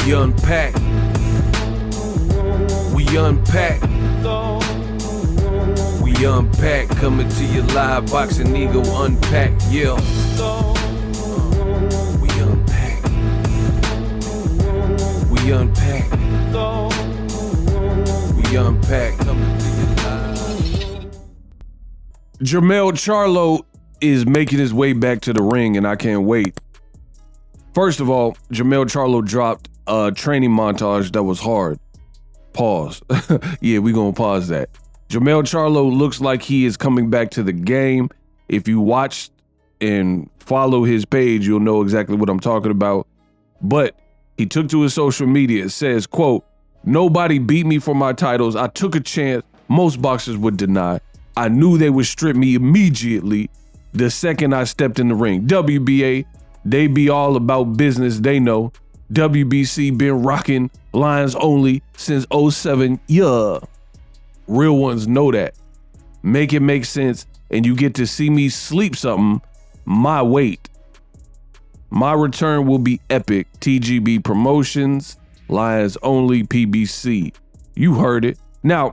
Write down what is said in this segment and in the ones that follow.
We unpack. We unpack. We unpack. Coming to your live boxing ego unpack. Yeah. We unpack. We unpack. We unpack. Coming to your live. Jermell Charlo is making his way back to the ring, and I can't wait. First of all, Jermell Charlo dropped a training montage that was hard. Pause. Yeah, we gonna pause that. Jermell Charlo looks like he is coming back to the game. If you watch and follow his page, you'll know exactly what I'm talking about. But he took to his social media. It says, quote, "Nobody beat me for my titles. I took a chance most boxers would deny. I knew they would strip me immediately the second I stepped in the ring. WBA, they be all about business, they know. WBC been rocking lines only since 07. Yeah. Real ones know that. Make it make sense, and you get to see me sleep something my weight. My return will be epic. TGB Promotions, lines only, PBC." You heard it. Now,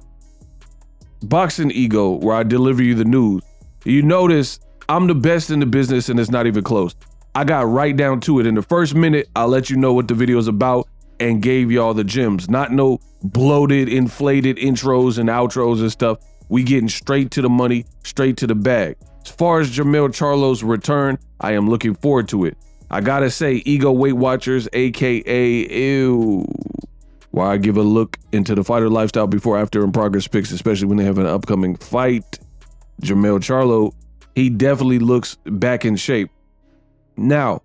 Boxing Ego, where I deliver you the news. You notice I'm the best in the business, and it's not even close. I got right down to it. In the first minute, I'll let you know what the video is about and gave y'all the gems. Not no bloated, inflated intros and outros and stuff. We getting straight to the money, straight to the bag. As far as Jermell Charlo's return, I am looking forward to it. I gotta say, Ego Weight Watchers, AKA ew. Why I give a look into the fighter lifestyle before, after, and progress pics, especially when they have an upcoming fight. Jermell Charlo, he definitely looks back in shape. Now,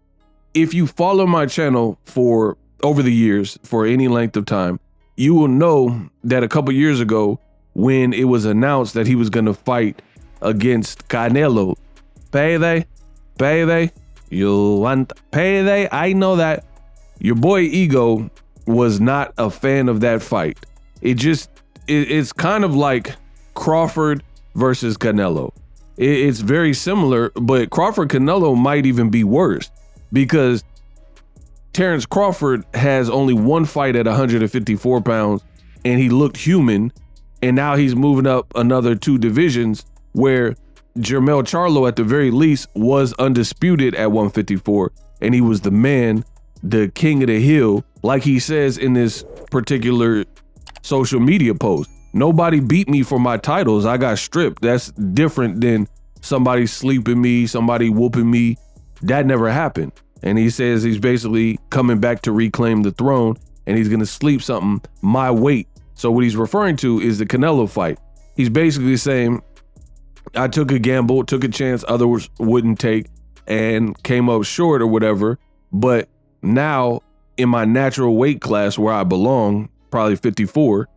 if you follow my channel for over the years, for any length of time, you will know that a couple years ago, when it was announced that he was going to fight against Canelo, payday, you want payday? I know that. Your boy Ego was not a fan of that fight. It's kind of like Crawford versus Canelo. It's very similar, but Crawford-Canelo might even be worse because Terrence Crawford has only one fight at 154 pounds, and he looked human, and now he's moving up another 2 divisions, where Jermell Charlo, at the very least, was undisputed at 154, and he was the man, the king of the hill, like he says in this particular social media post. Nobody beat me for my titles. I got stripped. That's different than somebody sleeping me, somebody whooping me. That never happened. And he says he's basically coming back to reclaim the throne, and he's going to sleep something my weight. So what he's referring to is the Canelo fight. He's basically saying, I took a gamble, took a chance others wouldn't take, and came up short or whatever. But now in my natural weight class where I belong, probably 54,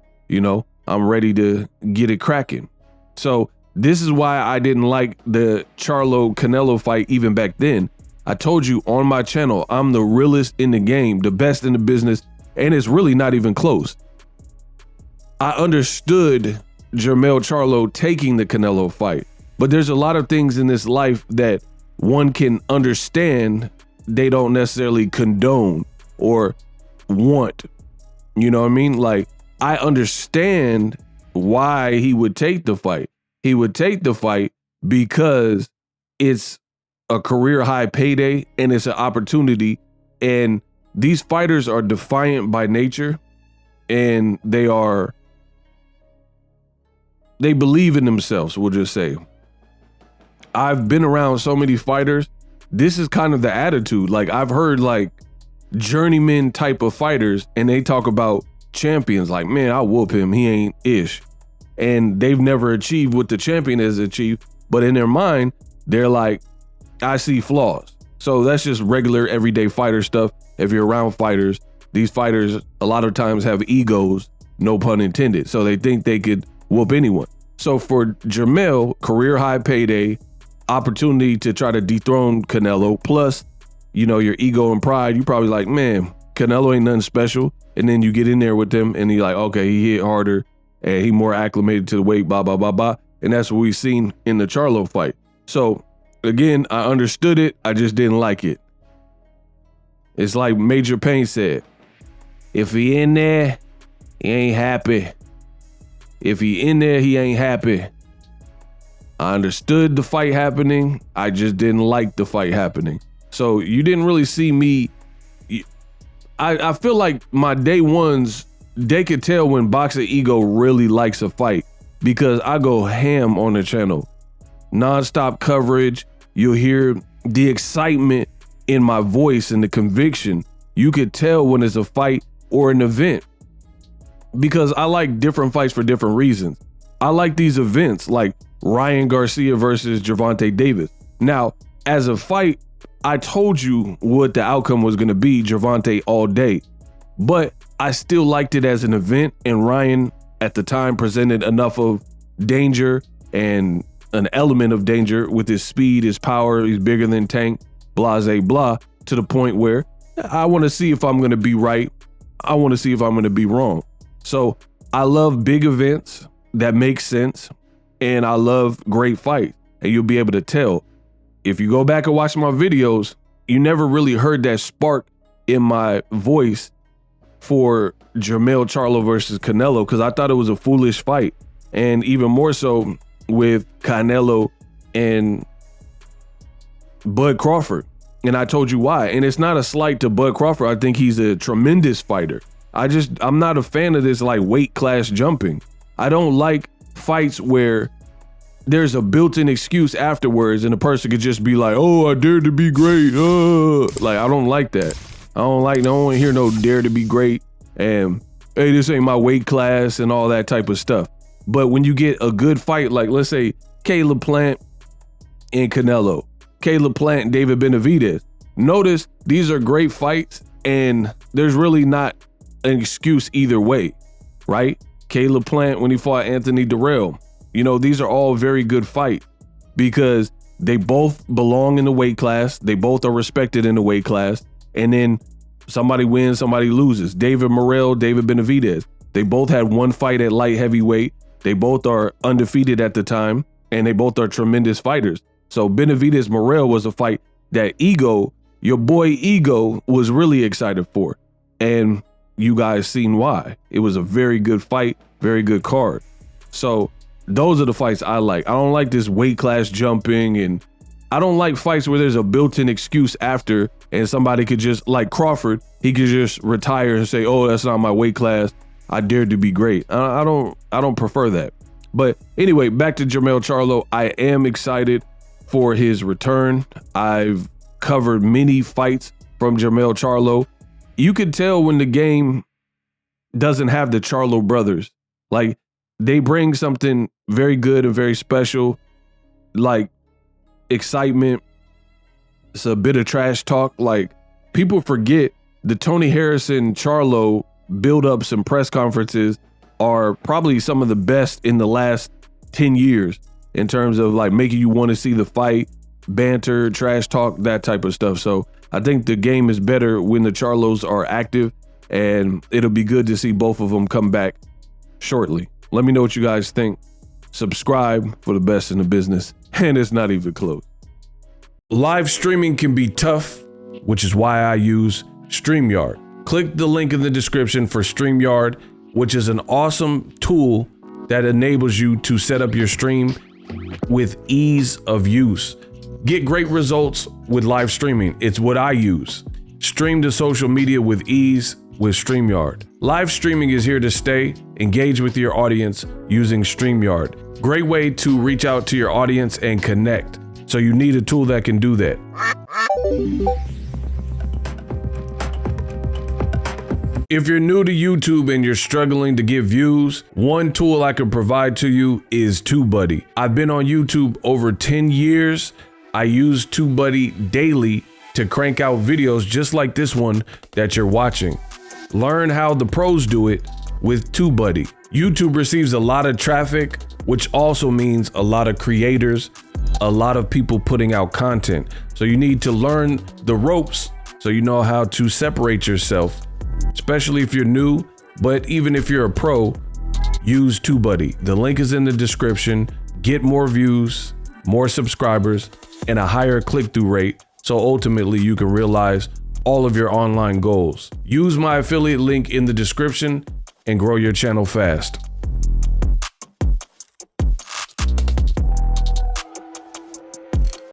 I'm ready to get it cracking. So this is why I didn't like the Charlo-Canelo fight even back then. I told you on my channel, I'm the realest in the game, the best in the business, and it's really not even close. I understood Jermell Charlo taking the Canelo fight, but there's a lot of things in this life that one can understand they don't necessarily condone or want. You know what I mean? Like, I understand why he would take the fight. He would take the fight because it's a career high payday and it's an opportunity. And these fighters are defiant by nature, and they believe in themselves, we'll just say. I've been around so many fighters. This is kind of the attitude. Like, I've heard like journeyman type of fighters, and they talk about champions like, man, I'll whoop him, he ain't ish. And they've never achieved what the champion has achieved, but in their mind, they're like, I see flaws. So that's just regular everyday fighter stuff. If you're around fighters, these fighters a lot of times have egos, no pun intended. So they think they could whoop anyone. So for Jermell, career high payday, opportunity to try to dethrone Canelo, plus, your ego and pride, you probably like, man, Canelo ain't nothing special. And then you get in there with him and you're like, okay, he hit harder and he more acclimated to the weight, blah, blah, blah, blah. And that's what we've seen in the Charlo fight. So again, I understood it. I just didn't like it. It's like Major Payne said, If he in there, he ain't happy. If he in there, he ain't happy. I understood the fight happening. I just didn't like the fight happening. So you didn't really see me. I feel like my day ones, they could tell when Boxer Ego really likes a fight because I go ham on the channel. Non-stop coverage. You'll hear the excitement in my voice and the conviction. You could tell when it's a fight or an event because I like different fights for different reasons. I like these events like Ryan Garcia versus Gervonta Davis. Now, as a fight, I told you what the outcome was going to be, Gervonta all day, but I still liked it as an event, and Ryan at the time presented enough of danger and an element of danger with his speed, his power, he's bigger than Tank, blase blah, to the point where I want to see if I'm going to be right. I want to see if I'm going to be wrong. So I love big events that make sense, and I love great fights, and you'll be able to tell. If you go back and watch my videos, you never really heard that spark in my voice for Jermell Charlo versus Canelo because I thought it was a foolish fight. And even more so with Canelo and Bud Crawford. And I told you why. And it's not a slight to Bud Crawford. I think he's a tremendous fighter. I'm not a fan of this like weight class jumping. I don't like fights where there's a built-in excuse afterwards and the person could just be like, oh, I dare to be great. Like, I don't like that. I don't want to hear no dare to be great and hey, this ain't my weight class and all that type of stuff. But when you get a good fight, like let's say Caleb Plant and Canelo, Caleb Plant and David Benavidez, notice these are great fights and there's really not an excuse either way, right? Caleb Plant when he fought Anthony Durrell, you know, these are all very good fights because they both belong in the weight class. They both are respected in the weight class. And then somebody wins, somebody loses. David Morrell, David Benavidez. They both had one fight at light heavyweight. They both are undefeated at the time, and they both are tremendous fighters. So Benavidez Morrell was a fight that Ego, your boy Ego, was really excited for. And you guys seen why. It was a very good fight, very good card. So those are the fights I like. I don't like this weight class jumping, and I don't like fights where there's a built-in excuse after and somebody could just, like Crawford, he could just retire and say, oh, that's not my weight class. I dared to be great. I don't prefer that. But anyway, back to Jermell Charlo. I am excited for his return. I've covered many fights from Jermell Charlo. You can tell when the game doesn't have the Charlo brothers. Like, they bring something very good and very special, like excitement. It's a bit of trash talk. Like, people forget the Tony Harrison Charlo build-ups and press conferences are probably some of the best in the last 10 years in terms of like making you want to see the fight, banter, trash talk, that type of stuff. So I think the game is better when the Charlos are active, and it'll be good to see both of them come back shortly. Let me know what you guys think. Subscribe for the best in the business, and it's not even close. Live streaming can be tough, which is why I use StreamYard. Click the link in the description for StreamYard, which is an awesome tool that enables you to set up your stream with ease of use. Get great results with live streaming. It's what I use. Stream to social media with ease with StreamYard. Live streaming is here to stay. Engage with your audience using StreamYard. Great way to reach out to your audience and connect. So you need a tool that can do that. If you're new to YouTube and you're struggling to get views, one tool I can provide to you is TubeBuddy. I've been on YouTube over 10 years. I use TubeBuddy daily to crank out videos just like this one that you're watching. Learn how the pros do it with TubeBuddy. YouTube receives a lot of traffic, which also means a lot of creators, a lot of people putting out content. So you need to learn the ropes so you know how to separate yourself, especially if you're new. But even if you're a pro, use TubeBuddy. The link is in the description. Get more views, more subscribers, and a higher click-through rate, so ultimately you can realize all of your online goals. Use my affiliate link in the description and grow your channel fast.